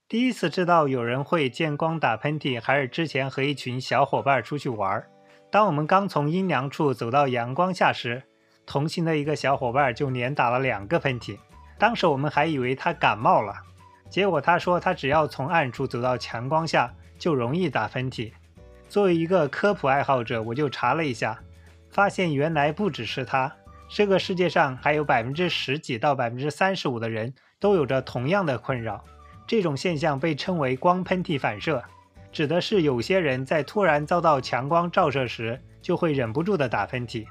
第一次知道有人会见光打喷嚏，还是之前和一群小伙伴出去玩。当我们刚从阴凉处走到阳光下时，同行的一个小伙伴就连打了2个喷嚏。当时我们还以为他感冒了，结果他说他只要从暗处走到强光下就容易打喷嚏。作为一个科普爱好者，我就查了一下，发现原来不只是他，这个世界上还有10%几到35%的人都有着同样的困扰。这种现象被称为光喷嚏反射，指的是有些人在突然遭到强光照射时就会忍不住的打喷嚏。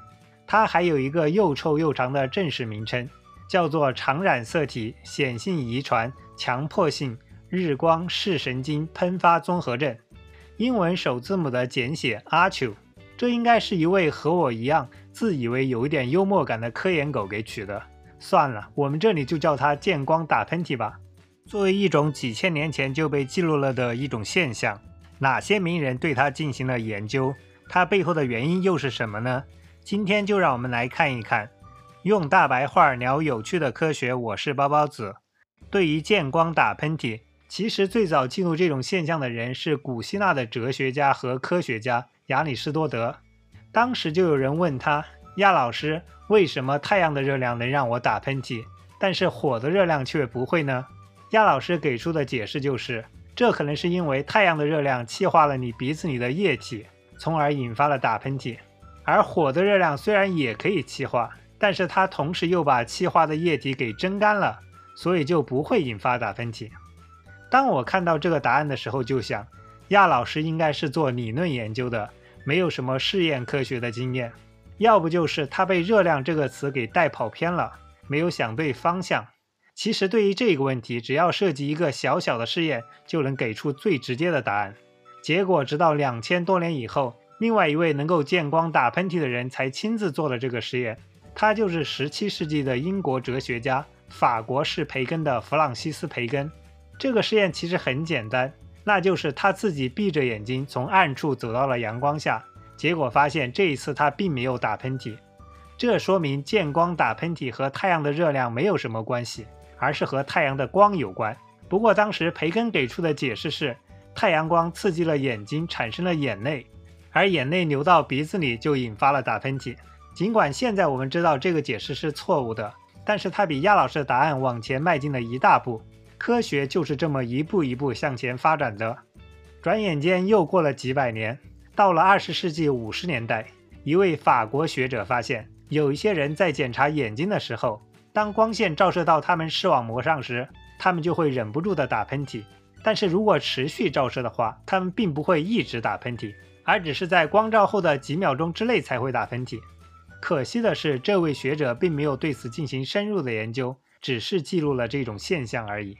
它还有一个又臭又长的正式名称，叫做常染色体显性遗传强迫性日光视神经喷发综合症，英文首字母的简写 ARCHU。 这应该是一位和我一样自以为有一点幽默感的科研狗给取的，算了，我们这里就叫它见光打喷嚏吧。作为一种几千年前就被记录了的一种现象，哪些名人对它进行了研究？它背后的原因又是什么呢？今天就让我们来看一看。用大白话聊有趣的科学，我是包包子。对于见光打喷嚏，其实最早记录这种现象的人是古希腊的哲学家和科学家亚里士多德。当时就有人问他，亚老师，为什么太阳的热量能让我打喷嚏，但是火的热量却不会呢？亚老师给出的解释就是，这可能是因为太阳的热量气化了你鼻子里的液体，从而引发了打喷嚏。而火的热量虽然也可以气化，但是它同时又把气化的液体给蒸干了，所以就不会引发打喷嚏。当我看到这个答案的时候，就想，亚老师应该是做理论研究的，没有什么试验科学的经验，要不就是他被热量这个词给带跑偏了，没有想对方向。其实对于这个问题，只要设计一个小小的试验，就能给出最直接的答案。结果直到2000多年以后，另外一位能够见光打喷嚏的人才亲自做了这个实验，他就是17世纪的英国哲学家，法国式培根的弗朗西斯·培根。这个实验其实很简单，那就是他自己闭着眼睛从暗处走到了阳光下，结果发现这一次他并没有打喷嚏。这说明见光打喷嚏和太阳的热量没有什么关系，而是和太阳的光有关。不过当时培根给出的解释是，太阳光刺激了眼睛，产生了眼泪，而眼泪流到鼻子里就引发了打喷嚏。尽管现在我们知道这个解释是错误的，但是它比亚老师的答案往前迈进了一大步。科学就是这么一步一步向前发展的。转眼间又过了几百年，到了20世纪50年代，一位法国学者发现，有一些人在检查眼睛的时候，当光线照射到他们视网膜上时，他们就会忍不住的打喷嚏。但是如果持续照射的话，他们并不会一直打喷嚏，而只是在光照后的几秒钟之内才会打喷嚏。可惜的是，这位学者并没有对此进行深入的研究，只是记录了这种现象而已。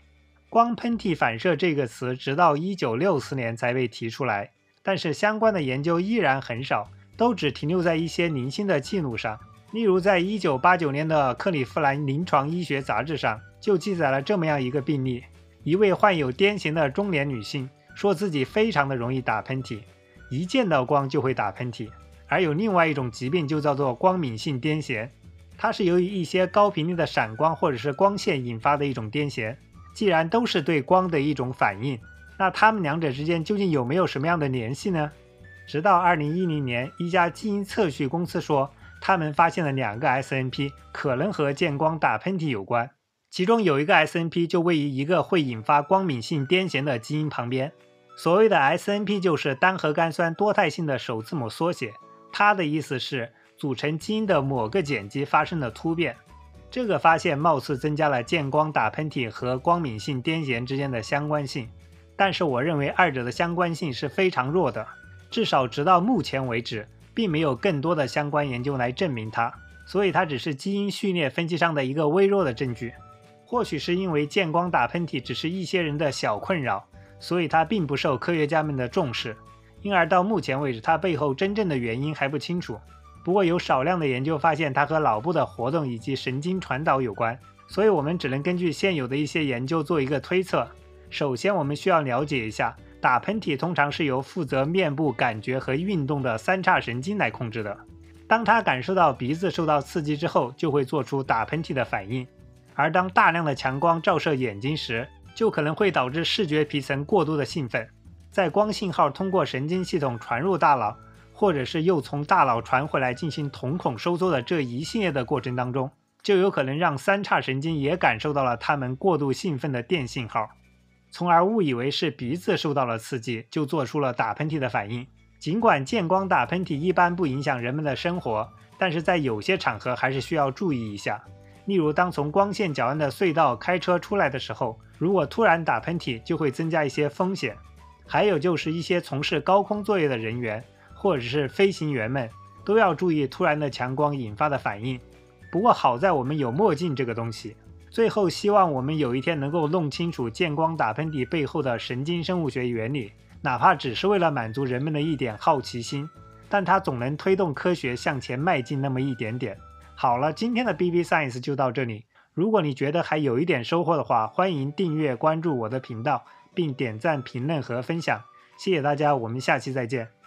光喷嚏反射这个词直到1964年才被提出来，但是相关的研究依然很少，都只停留在一些零星的记录上。例如在1989年的克利夫兰临床医学杂志上就记载了这么样一个病例，一位患有癫痫的中年女性说自己非常的容易打喷嚏，一见到光就会打喷嚏。而有另外一种疾病就叫做光敏性癫痫，它是由于一些高频率的闪光或者是光线引发的一种癫痫。既然都是对光的一种反应，那它们两者之间究竟有没有什么样的联系呢？直到2010年，一家基因测序公司说，他们发现了2个 SNP 可能和见光打喷嚏有关，其中有一个 SNP 就位于一个会引发光敏性癫痫的基因旁边。所谓的 SNP 就是单核苷酸多态性的首字母缩写，它的意思是组成基因的某个碱基发生了突变。这个发现貌似增加了见光打喷嚏和光敏性癫痫之间的相关性，但是我认为二者的相关性是非常弱的，至少直到目前为止，并没有更多的相关研究来证明它，所以它只是基因序列分析上的一个微弱的证据。或许是因为见光打喷嚏只是一些人的小困扰，所以它并不受科学家们的重视，因而到目前为止，它背后真正的原因还不清楚。不过有少量的研究发现它和脑部的活动以及神经传导有关，所以我们只能根据现有的一些研究做一个推测。首先我们需要了解一下，打喷嚏通常是由负责面部感觉和运动的三叉神经来控制的，当它感受到鼻子受到刺激之后，就会做出打喷嚏的反应。而当大量的强光照射眼睛时，就可能会导致视觉皮层过度的兴奋，在光信号通过神经系统传入大脑，或者是又从大脑传回来进行瞳孔收缩的这一系列的过程当中，就有可能让三叉神经也感受到了它们过度兴奋的电信号，从而误以为是鼻子受到了刺激，就做出了打喷嚏的反应。尽管见光打喷嚏一般不影响人们的生活，但是在有些场合还是需要注意一下。例如，当从光线较暗的隧道开车出来的时候，如果突然打喷嚏，就会增加一些风险。还有就是一些从事高空作业的人员，或者是飞行员们，都要注意突然的强光引发的反应。不过好在我们有墨镜这个东西。最后，希望我们有一天能够弄清楚见光打喷嚏背后的神经生物学原理，哪怕只是为了满足人们的一点好奇心，但它总能推动科学向前迈进那么一点点。好了，今天的 BB Science 就到这里。如果你觉得还有一点收获的话，欢迎订阅关注我的频道，并点赞、评论和分享。谢谢大家，我们下期再见。